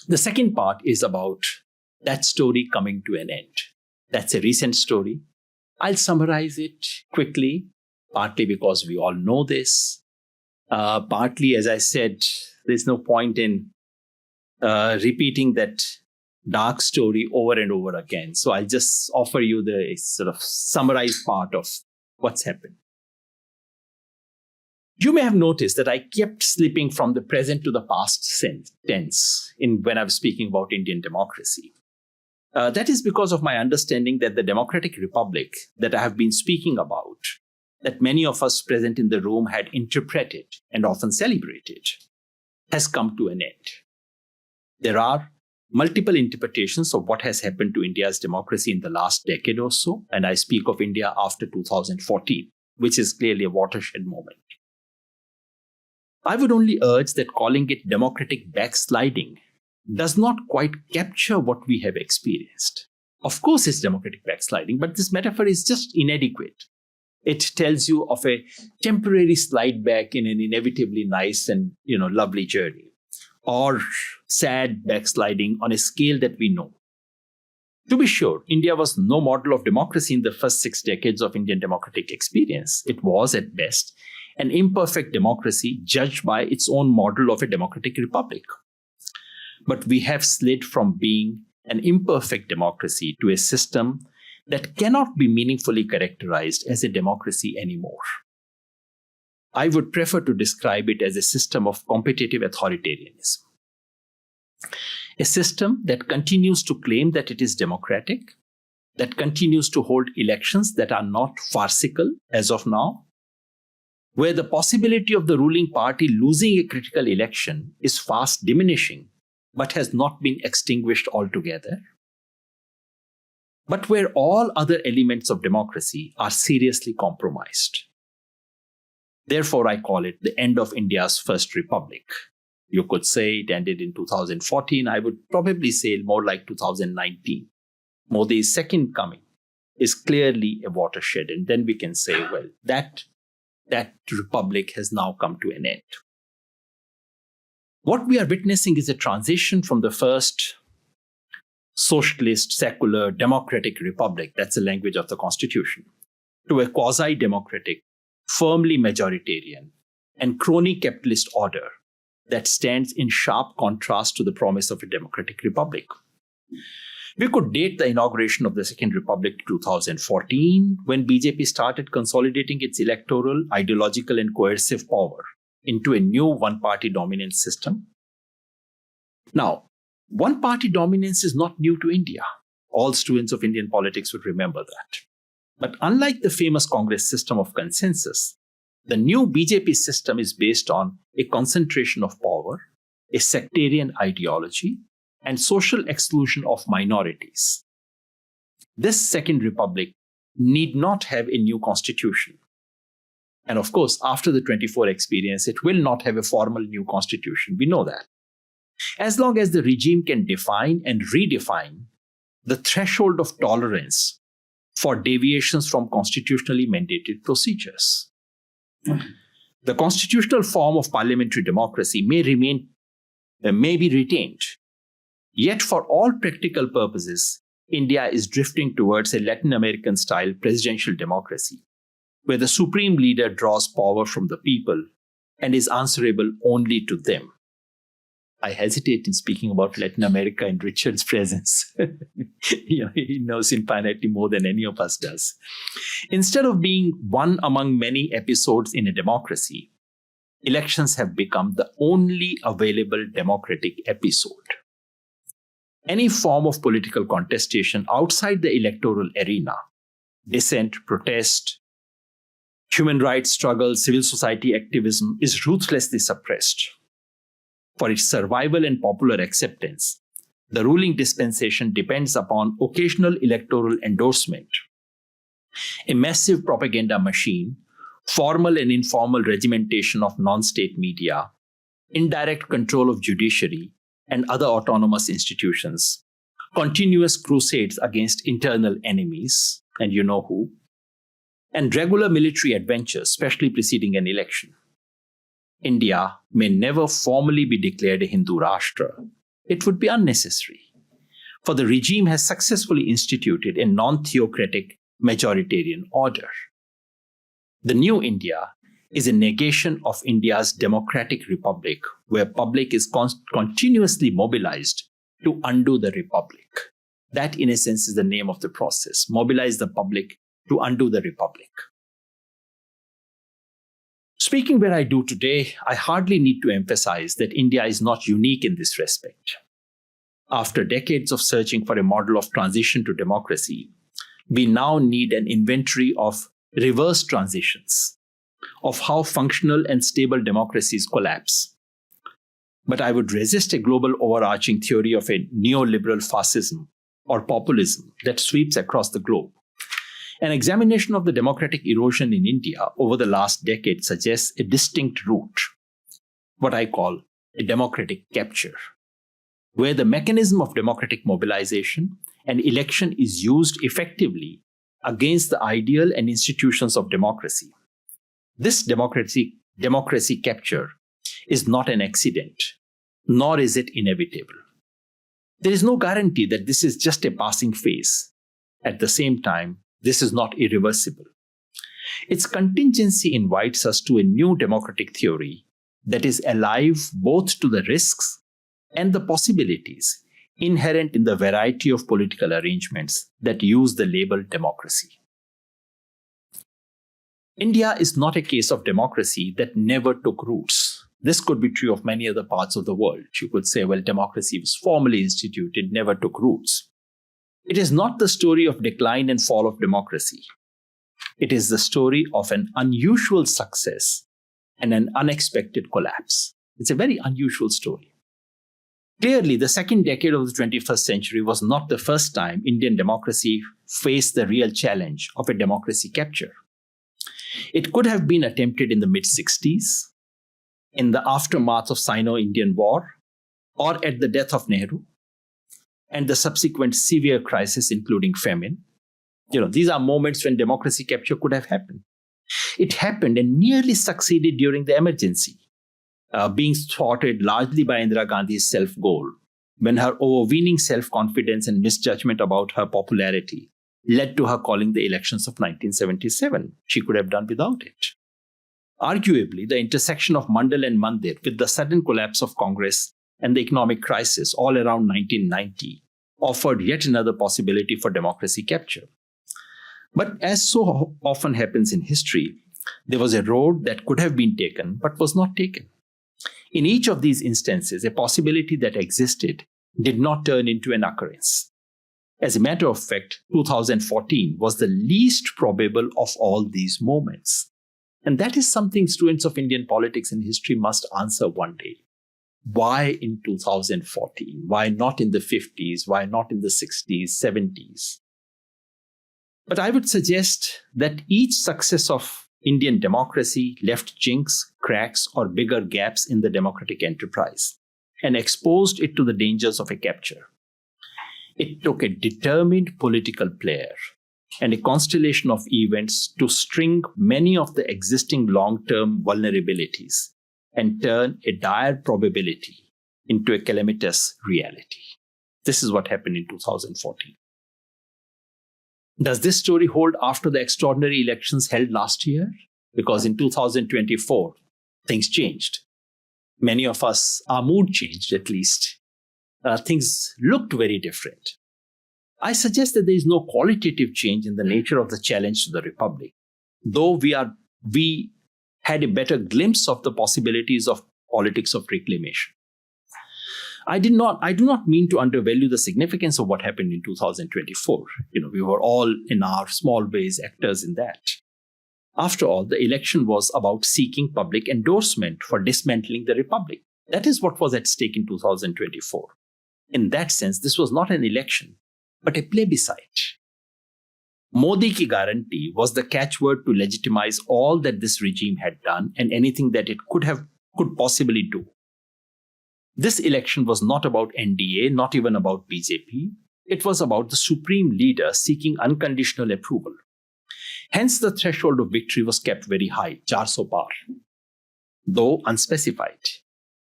The second part is about that story coming to an end. That's a recent story. I'll summarize it quickly, partly because we all know this. Partly, as I said, there's no point in repeating that dark story over and over again. So I'll just offer you the sort of summarized part of what's happened. You may have noticed that I kept slipping from the present to the past tense when I was speaking about Indian democracy. That is because of my understanding that the democratic republic that I have been speaking about, that many of us present in the room had interpreted and often celebrated, has come to an end. There are multiple interpretations of what has happened to India's democracy in the last decade or so, and I speak of India after 2014, which is clearly a watershed moment. I would only urge that calling it democratic backsliding does not quite capture what we have experienced. Of course, it's democratic backsliding, but this metaphor is just inadequate. It tells you of a temporary slide back in an inevitably nice and lovely journey, or sad backsliding on a scale that we know. To be sure, India was no model of democracy in the first 6 decades of Indian democratic experience. It was, at best, an imperfect democracy judged by its own model of a democratic republic. But we have slid from being an imperfect democracy to a system that cannot be meaningfully characterized as a democracy anymore. I would prefer to describe it as a system of competitive authoritarianism. A system that continues to claim that it is democratic, that continues to hold elections that are not farcical as of now, where the possibility of the ruling party losing a critical election is fast diminishing, but has not been extinguished altogether, but where all other elements of democracy are seriously compromised. Therefore, I call it the end of India's first republic. You could say it ended in 2014. I would probably say more like 2019. Modi's second coming is clearly a watershed. And then we can say, well, that republic has now come to an end. What we are witnessing is a transition from the first socialist, secular, democratic republic, that's the language of the Constitution, to a quasi-democratic, firmly majoritarian, and crony capitalist order that stands in sharp contrast to the promise of a democratic republic. We could date the inauguration of the Second Republic to 2014, when BJP started consolidating its electoral, ideological, and coercive power into a new one-party dominance system. Now, one-party dominance is not new to India. All students of Indian politics would remember that. But unlike the famous Congress system of consensus, the new BJP system is based on a concentration of power, a sectarian ideology, and social exclusion of minorities. This Second Republic need not have a new constitution. And of course, after the 24 experience, it will not have a formal new constitution. We know that. As long as the regime can define and redefine the threshold of tolerance for deviations from constitutionally mandated procedures. The constitutional form of parliamentary democracy may be retained. Yet for all practical purposes, India is drifting towards a Latin American-style presidential democracy, where the supreme leader draws power from the people and is answerable only to them. I hesitate in speaking about Latin America in Richard's presence. He knows infinitely more than any of us does. Instead of being one among many episodes in a democracy, elections have become the only available democratic episode. Any form of political contestation outside the electoral arena, dissent, protest, human rights struggle, civil society activism is ruthlessly suppressed. For its survival and popular acceptance, the ruling dispensation depends upon occasional electoral endorsement, a massive propaganda machine, formal and informal regimentation of non-state media, indirect control of judiciary and other autonomous institutions, continuous crusades against internal enemies, and you know who, and regular military adventures, especially preceding an election. India may never formally be declared a Hindu Rashtra, It would be unnecessary, for the regime has successfully instituted a non-theocratic majoritarian order. The new India is a negation of India's democratic republic, where public is continuously mobilized to undo the republic. That, in a sense, is the name of the process. Mobilize the public to undo the republic. Speaking where I do today, I hardly need to emphasize that India is not unique in this respect. After decades of searching for a model of transition to democracy, we now need an inventory of reverse transitions, of how functional and stable democracies collapse. But I would resist a global overarching theory of a neoliberal fascism or populism that sweeps across the globe. An examination of the democratic erosion in India over the last decade suggests a distinct route, what I call a democratic capture, where the mechanism of democratic mobilization and election is used effectively against the ideal and institutions of democracy. This democracy capture is not an accident, nor is it inevitable. There is no guarantee that this is just a passing phase. At the same time, this is not irreversible. Its contingency invites us to a new democratic theory that is alive both to the risks and the possibilities inherent in the variety of political arrangements that use the label democracy. India is not a case of democracy that never took roots. This could be true of many other parts of the world. You could say, well, democracy was formally instituted, never took roots. It is not the story of decline and fall of democracy. It is the story of an unusual success and an unexpected collapse. It's a very unusual story. Clearly, the second decade of the 21st century was not the first time Indian democracy faced the real challenge of a democracy capture. It could have been attempted in the mid-60s, in the aftermath of Sino-Indian War, or at the death of Nehru, and the subsequent severe crisis, including famine. These are moments when democracy capture could have happened. It happened and nearly succeeded during the emergency, being thwarted largely by Indira Gandhi's self-goal, when her overweening self-confidence and misjudgment about her popularity led to her calling the elections of 1977. She could have done without it. Arguably, the intersection of Mandal and Mandir with the sudden collapse of Congress and the economic crisis all around 1990 offered yet another possibility for democracy capture. But as so often happens in history, there was a road that could have been taken but was not taken. In each of these instances, a possibility that existed did not turn into an occurrence. As a matter of fact, 2014 was the least probable of all these moments. And that is something students of Indian politics and history must answer one day. Why in 2014? Why not in the 50s? Why not in the 60s, 70s? But I would suggest that each success of Indian democracy left chinks, cracks, or bigger gaps in the democratic enterprise and exposed it to the dangers of a capture. It took a determined political player and a constellation of events to string many of the existing long-term vulnerabilities and turn a dire probability into a calamitous reality. This is what happened in 2014. Does this story hold after the extraordinary elections held last year? Because in 2024, things changed. Many of us, our mood changed at least. Things looked very different. I suggest that there is no qualitative change in the nature of the challenge to the Republic, though we had a better glimpse of the possibilities of politics of reclamation. I do not mean to undervalue the significance of what happened in 2024. We were all in our small ways actors in that. After all, the election was about seeking public endorsement for dismantling the Republic. That is what was at stake in 2024. In that sense, this was not an election, but a plebiscite. Modi ki guarantee was the catchword to legitimize all that this regime had done and anything that it could possibly do. This election was not about NDA, not even about BJP. It was about the supreme leader seeking unconditional approval. Hence, the threshold of victory was kept very high, 400 par, though unspecified.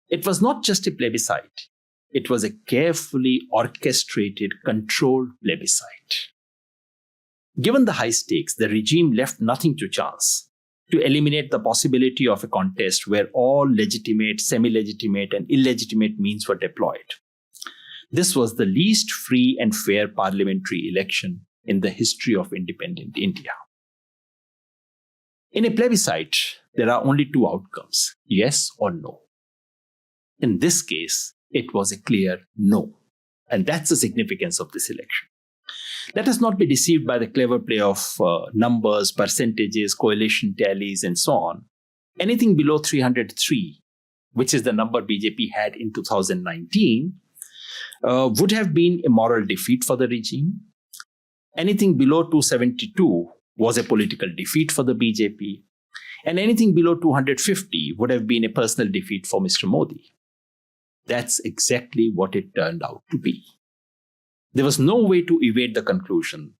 It was not just a plebiscite. It was a carefully orchestrated, controlled plebiscite. Given the high stakes, the regime left nothing to chance to eliminate the possibility of a contest where all legitimate, semi-legitimate, and illegitimate means were deployed. This was the least free and fair parliamentary election in the history of independent India. In a plebiscite, there are only two outcomes, yes or no. In this case, it was a clear no. And that's the significance of this election. Let us not be deceived by the clever play of numbers, percentages, coalition tallies, and so on. Anything below 303, which is the number BJP had in 2019, would have been a moral defeat for the regime. Anything below 272 was a political defeat for the BJP. And anything below 250 would have been a personal defeat for Mr. Modi. That's exactly what it turned out to be. There was no way to evade the conclusion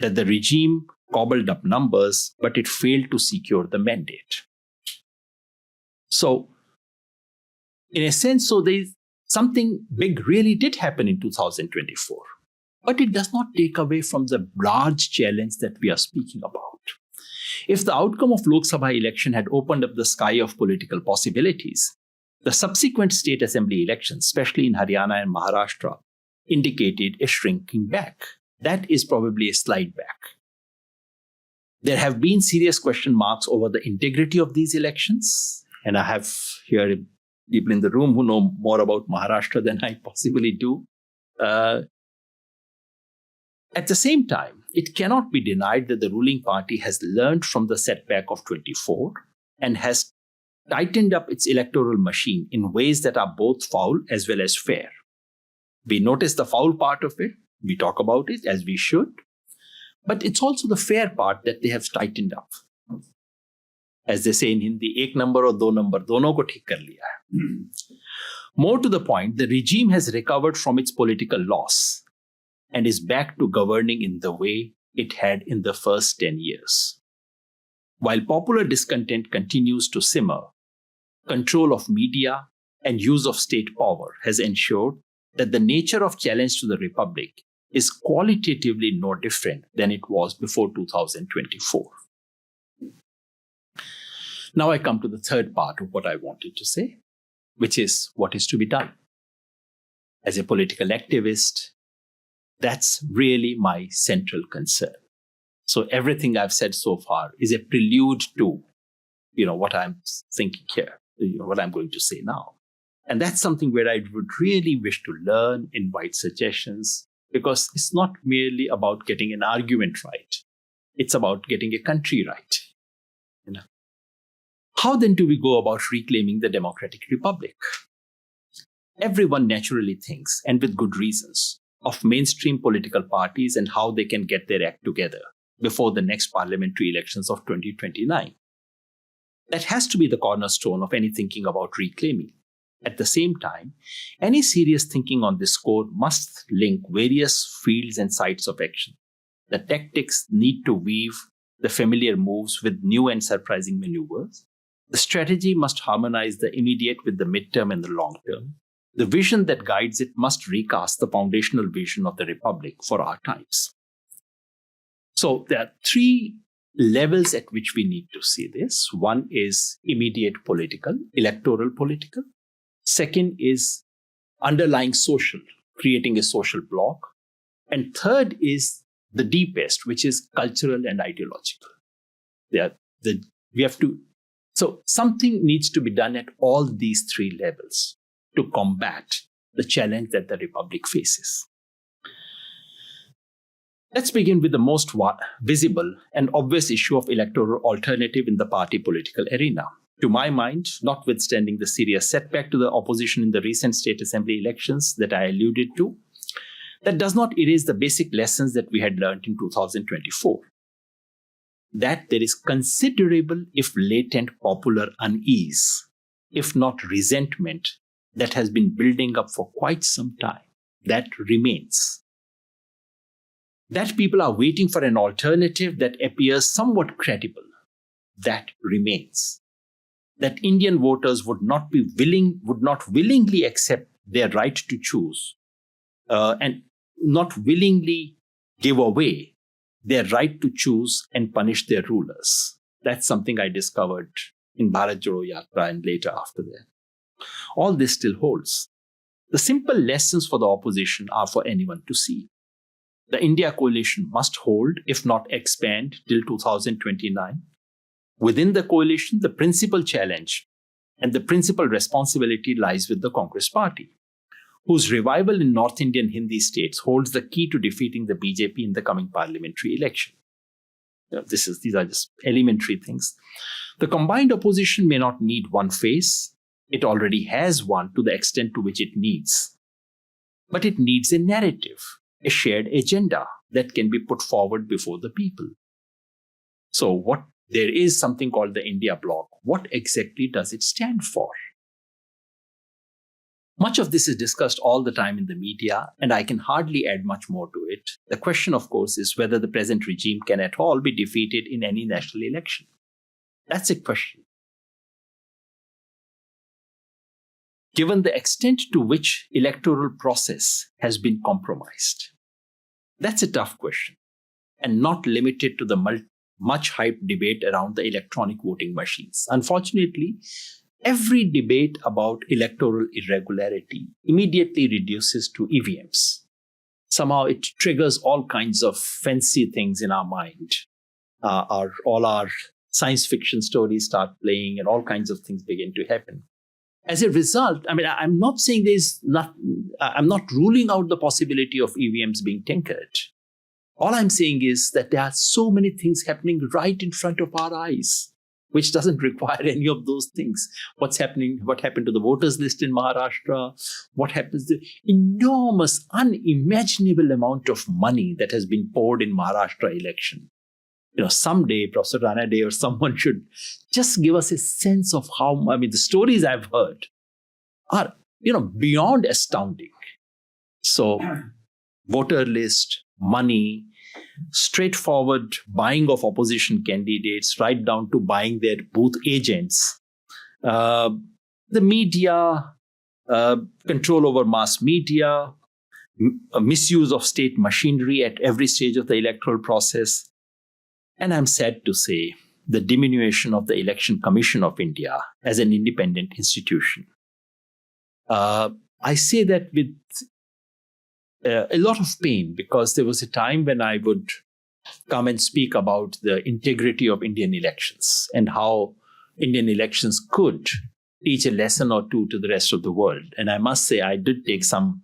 that the regime cobbled up numbers, but it failed to secure the mandate. So, in a sense, something big really did happen in 2024. But it does not take away from the large challenge that we are speaking about. If the outcome of Lok Sabha election had opened up the sky of political possibilities, the subsequent state assembly elections, especially in Haryana and Maharashtra, indicated a shrinking back. That is probably a slide back. There have been serious question marks over the integrity of these elections. And I have here people in the room who know more about Maharashtra than I possibly do. At the same time, it cannot be denied that the ruling party has learned from the setback of 24 and has tightened up its electoral machine in ways that are both foul as well as fair. We notice the foul part of it. We talk about it as we should. But it's also the fair part that they have tightened up. As they say in Hindi, ek number or do number, dono ko theek kar liya hai. More to the point, the regime has recovered from its political loss and is back to governing in the way it had in the first 10 years. While popular discontent continues to simmer, control of media and use of state power has ensured that the nature of challenge to the republic is qualitatively no different than it was before 2024. Now I come to the third part of what I wanted to say, which is what is to be done. As a political activist, that's really my central concern. So everything I've said so far is a prelude to, what I'm thinking here, what I'm going to say now. And that's something where I would really wish to learn, invite suggestions, because it's not merely about getting an argument right. It's about getting a country right. How then do we go about reclaiming the democratic republic? Everyone naturally thinks, and with good reasons, of mainstream political parties and how they can get their act together before the next parliamentary elections of 2029. That has to be the cornerstone of any thinking about reclaiming. At the same time, any serious thinking on this score must link various fields and sites of action. The tactics need to weave the familiar moves with new and surprising maneuvers. The strategy must harmonize the immediate with the midterm and the long term. The vision that guides it must recast the foundational vision of the Republic for our times. So there are three levels at which we need to see this. One is immediate political, electoral political. Second is underlying social, creating a social bloc. And third is the deepest, which is cultural and ideological. So something needs to be done at all these three levels to combat the challenge that the Republic faces. Let's begin with the most visible and obvious issue of electoral alternative in the party political arena. To my mind, notwithstanding the serious setback to the opposition in the recent state assembly elections that I alluded to, that does not erase the basic lessons that we had learned in 2024. That there is considerable, if latent, popular unease, if not resentment, that has been building up for quite some time. That remains. That people are waiting for an alternative that appears somewhat credible. That remains. That Indian voters would not willingly accept their right to choose and not willingly give away their right to choose and punish their rulers. That's something I discovered in Bharat Jodo Yatra and later after that. All this still holds. The simple lessons for the opposition are for anyone to see. The India coalition must hold, if not expand, till 2029. Within the coalition, the principal challenge and the principal responsibility lies with the Congress party, whose revival in North Indian Hindi states holds the key to defeating the BJP in the coming parliamentary election. These are just elementary things. The combined opposition may not need one face. It already has one to the extent to which it needs. But it needs a narrative, a shared agenda that can be put forward before the people. So there is something called the India Bloc. What exactly does it stand for? Much of this is discussed all the time in the media, and I can hardly add much more to it. The question, of course, is whether the present regime can at all be defeated in any national election. That's a question. Given the extent to which electoral process has been compromised, that's a tough question, and not limited to the much hyped debate around the electronic voting machines. Unfortunately, every debate about electoral irregularity immediately reduces to EVMs. Somehow it triggers all kinds of fancy things in our mind. All our science fiction stories start playing and all kinds of things begin to happen. As a result, I'm not saying I'm not ruling out the possibility of EVMs being tinkered. All I'm saying is that there are so many things happening right in front of our eyes, which doesn't require any of those things. What happened to the voters list in Maharashtra? What happens to the enormous, unimaginable amount of money that has been poured in Maharashtra election? Someday Professor Rana Day or someone should just give us a sense of how, the stories I've heard are, beyond astounding. So, voter list, money, straightforward buying of opposition candidates, right down to buying their booth agents, the media, control over mass media, misuse of state machinery at every stage of the electoral process. And I'm sad to say, the diminution of the Election Commission of India as an independent institution. I say that with a lot of pain, because there was a time when I would come and speak about the integrity of Indian elections and how Indian elections could teach a lesson or two to the rest of the world. And I must say, I did take some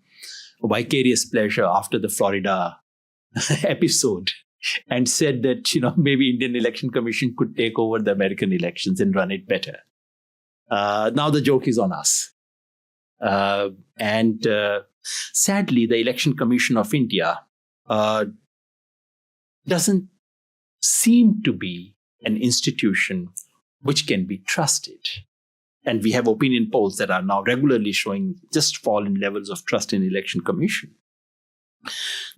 vicarious pleasure after the Florida episode and said that, maybe Indian Election Commission could take over the American elections and run it better. Now the joke is on us. Sadly, the Election Commission of India doesn't seem to be an institution which can be trusted. And we have opinion polls that are now regularly showing just fall in levels of trust in Election Commission.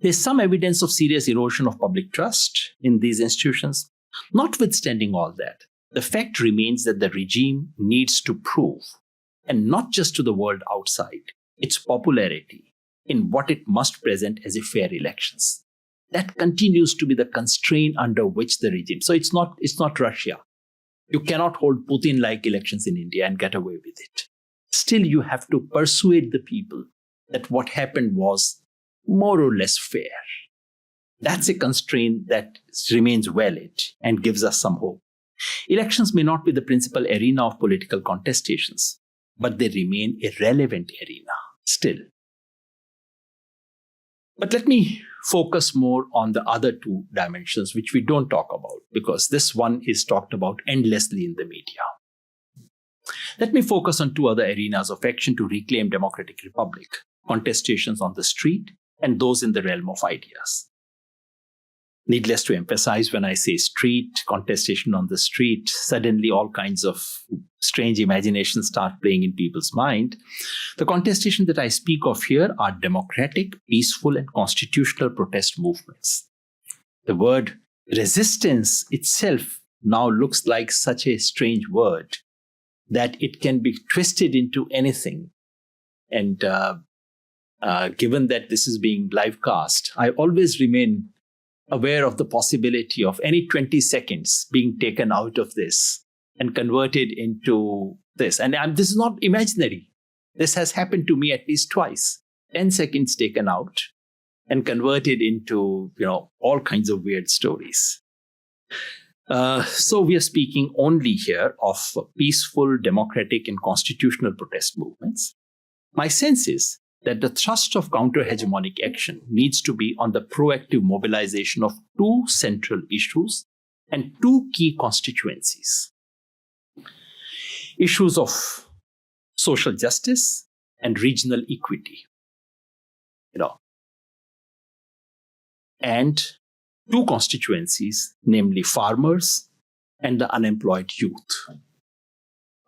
There's some evidence of serious erosion of public trust in these institutions. Notwithstanding all that, the fact remains that the regime needs to prove, and not just to the world outside, its popularity in what it must present as a fair elections. That continues to be the constraint under which the regime. So it's not Russia. You cannot hold Putin-like elections in India and get away with it. Still, you have to persuade the people that what happened was more or less fair. That's a constraint that remains valid and gives us some hope. Elections may not be the principal arena of political contestations, but they remain a relevant arena still. But let me focus more on the other two dimensions, which we don't talk about, because this one is talked about endlessly in the media. Let me focus on two other arenas of action to reclaim democratic republic: contestations on the street and those in the realm of ideas. Needless to emphasize, when I say street, contestation on the street, suddenly all kinds of strange imaginations start playing in people's mind. The contestation that I speak of here are democratic, peaceful, and constitutional protest movements. The word resistance itself now looks like such a strange word that it can be twisted into anything. And given that this is being live cast, I always remain aware of the possibility of any 20 seconds being taken out of this and converted into this. And this is not imaginary. This has happened to me at least twice. 10 seconds taken out and converted into, all kinds of weird stories. So we are speaking only here of peaceful, democratic, and constitutional protest movements. My sense is that the thrust of counter-hegemonic action needs to be on the proactive mobilization of two central issues and two key constituencies. Issues of social justice and regional equity. And two constituencies, namely farmers and the unemployed youth.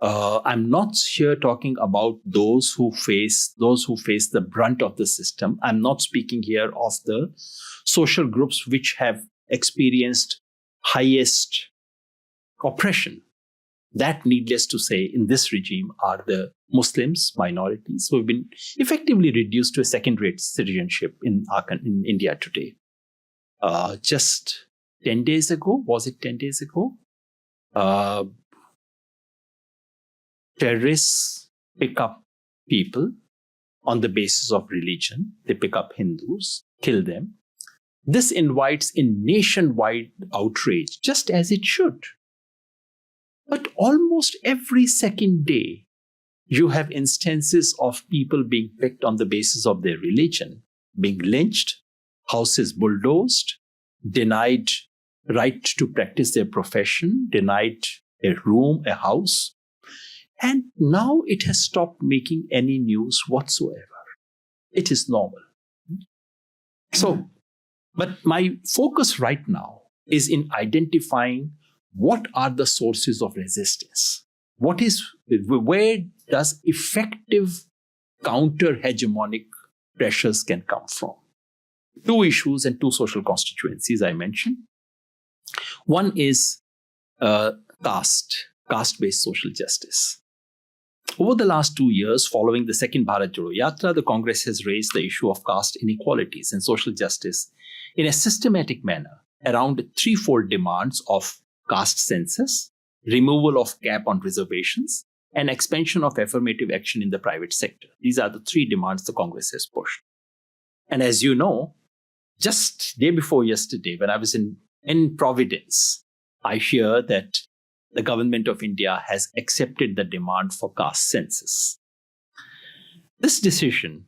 I'm not here talking about those who face the brunt of the system. I'm not speaking here of the social groups which have experienced highest oppression. That, needless to say, in this regime are the Muslims, minorities, who have been effectively reduced to a second-rate citizenship in India today. Just 10 days ago, was it 10 days ago? Terrorists pick up people on the basis of religion. They pick up Hindus, kill them. This invites in nationwide outrage, just as it should. But almost every second day, you have instances of people being picked on the basis of their religion, being lynched, houses bulldozed, denied right to practice their profession, denied a room, a house. And now it has stopped making any news whatsoever. It is normal. So, but my focus right now is in identifying what are the sources of resistance. Where does effective counter-hegemonic pressures can come from? Two issues and two social constituencies I mentioned. One is caste-based social justice. Over the last 2 years, following the second Bharat Jodo Yatra, the Congress has raised the issue of caste inequalities and social justice in a systematic manner around threefold demands of caste census, removal of cap on reservations, and expansion of affirmative action in the private sector. These are the three demands the Congress has pushed. And as you know, just day before yesterday, when I was in Providence, I hear that the government of India has accepted the demand for caste census. This decision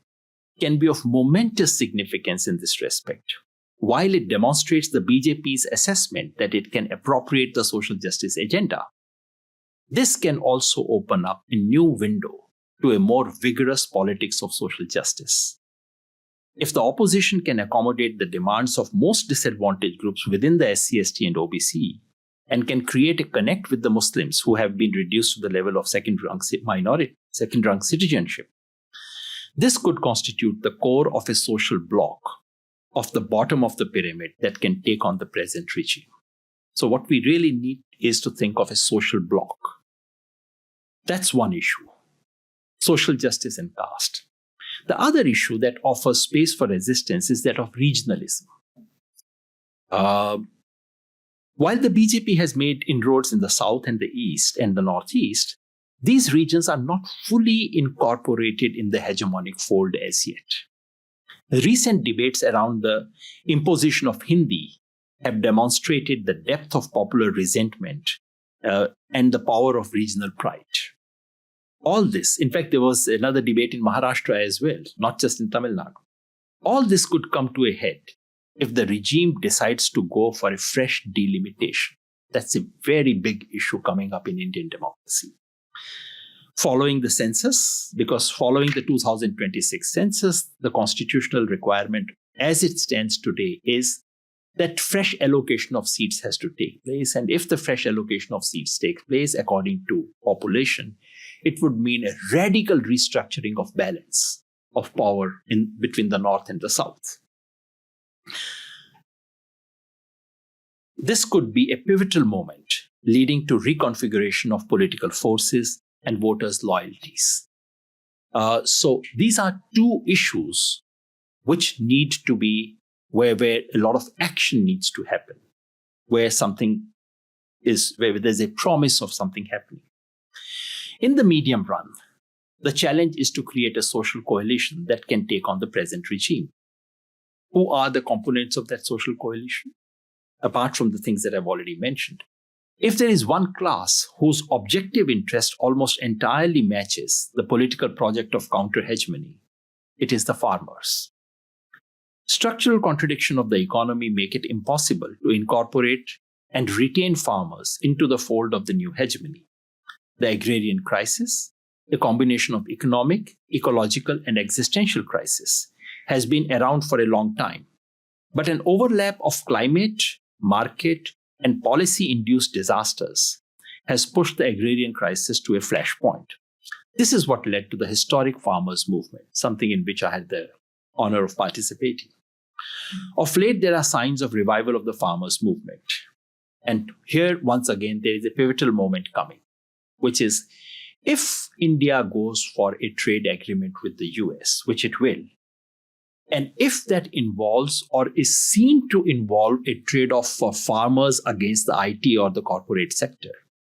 can be of momentous significance in this respect. While it demonstrates the BJP's assessment that it can appropriate the social justice agenda, this can also open up a new window to a more vigorous politics of social justice. If the opposition can accommodate the demands of most disadvantaged groups within the SC/ST and OBC, and can create a connect with the Muslims who have been reduced to the level of second-rank citizenship, this could constitute the core of a social bloc of the bottom of the pyramid that can take on the present regime. So what we really need is to think of a social bloc. That's one issue, social justice and caste. The other issue that offers space for resistance is that of regionalism. While the BJP has made inroads in the south and the east and the northeast, these regions are not fully incorporated in the hegemonic fold as yet. Recent debates around the imposition of Hindi have demonstrated the depth of popular resentment and the power of regional pride. All this, in fact, there was another debate in Maharashtra as well, not just in Tamil Nadu. All this could come to a head if the regime decides to go for a fresh delimitation. That's a very big issue coming up in Indian democracy. Following the census, because following the 2026 census, the constitutional requirement as it stands today is that fresh allocation of seats has to take place. And if the fresh allocation of seats takes place according to population, it would mean a radical restructuring of balance of power between the north and the south. This could be a pivotal moment leading to reconfiguration of political forces and voters' loyalties. So these are two issues which need to be where a lot of action needs to happen, where there's a promise of something happening. In the medium run, the challenge is to create a social coalition that can take on the present regime. Who are the components of that social coalition? Apart from the things that I've already mentioned. If there is one class whose objective interest almost entirely matches the political project of counter-hegemony, it is the farmers. Structural contradiction of the economy make it impossible to incorporate and retain farmers into the fold of the new hegemony. The agrarian crisis, a combination of economic, ecological, and existential crisis, has been around for a long time. But an overlap of climate, market, and policy-induced disasters has pushed the agrarian crisis to a flashpoint. This is what led to the historic farmers' movement, something in which I had the honor of participating. Of late, there are signs of revival of the farmers' movement. And here, once again, there is a pivotal moment coming, which is if India goes for a trade agreement with the US, which it will, and if that involves or is seen to involve a trade-off for farmers against the IT or the corporate sector,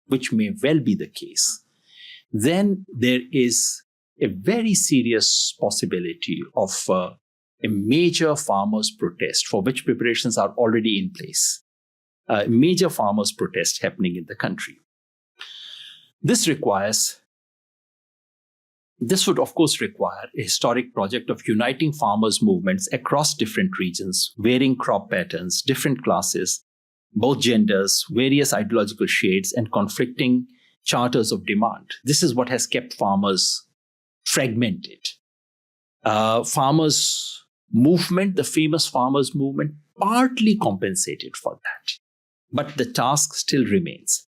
which may well be the case, then there is a very serious possibility of a major farmers' protest, for which preparations are already in place. A major farmers' protest happening in the country. This would, of course, require a historic project of uniting farmers' movements across different regions, varying crop patterns, different classes, both genders, various ideological shades, and conflicting charters of demand. This is what has kept farmers fragmented. Farmers' movement, the famous farmers' movement, partly compensated for that. But the task still remains.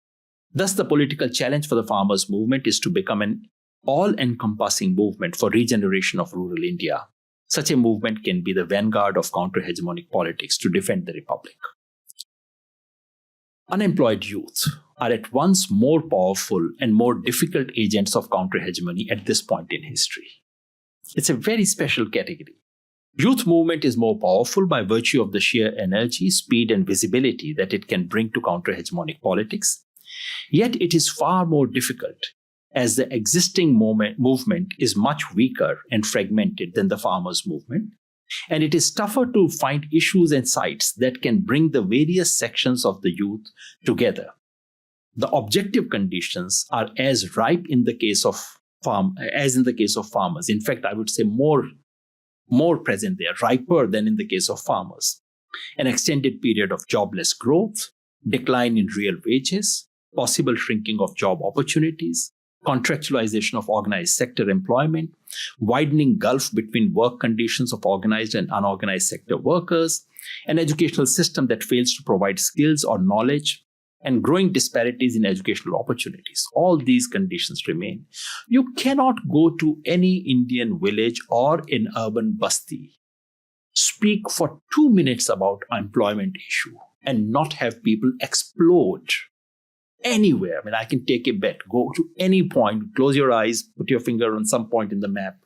Thus, the political challenge for the farmers' movement is to become an all-encompassing movement for regeneration of rural India. Such a movement can be the vanguard of counter-hegemonic politics to defend the republic. Unemployed youth are at once more powerful and more difficult agents of counter-hegemony at this point in history. It's a very special category. Youth movement is more powerful by virtue of the sheer energy, speed, and visibility that it can bring to counter-hegemonic politics. Yet it is far more difficult, as the existing movement is much weaker and fragmented than the farmers' movement, and it is tougher to find issues and sites that can bring the various sections of the youth together. The objective conditions are as ripe in the case of farmers. In fact, I would say more present there, riper than in the case of farmers. An extended period of jobless growth, decline in real wages, possible shrinking of job opportunities, contractualization of organized sector employment, widening gulf between work conditions of organized and unorganized sector workers, an educational system that fails to provide skills or knowledge, and growing disparities in educational opportunities. All these conditions remain. You cannot go to any Indian village or an urban basti, speak for 2 minutes about employment issue, and not have people explode anywhere. I mean, I can take a bet. Go to any point, close your eyes, put your finger on some point in the map,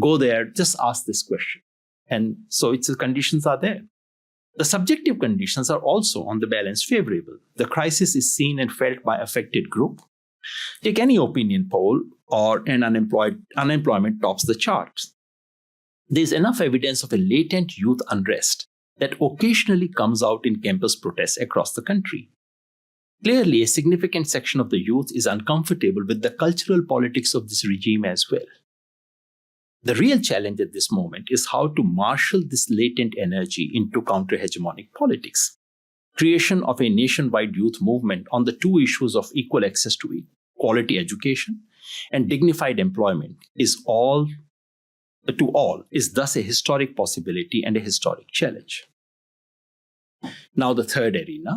go there, just ask this question. And so the conditions are there. The subjective conditions are also, on the balance, favorable. The crisis is seen and felt by affected group. Take any opinion poll, or unemployment tops the charts. There is enough evidence of a latent youth unrest that occasionally comes out in campus protests across the country. Clearly, a significant section of the youth is uncomfortable with the cultural politics of this regime as well. The real challenge at this moment is how to marshal this latent energy into counter-hegemonic politics. Creation of a nationwide youth movement on the two issues of equal access to quality education and dignified employment is thus a historic possibility and a historic challenge. Now the third arena.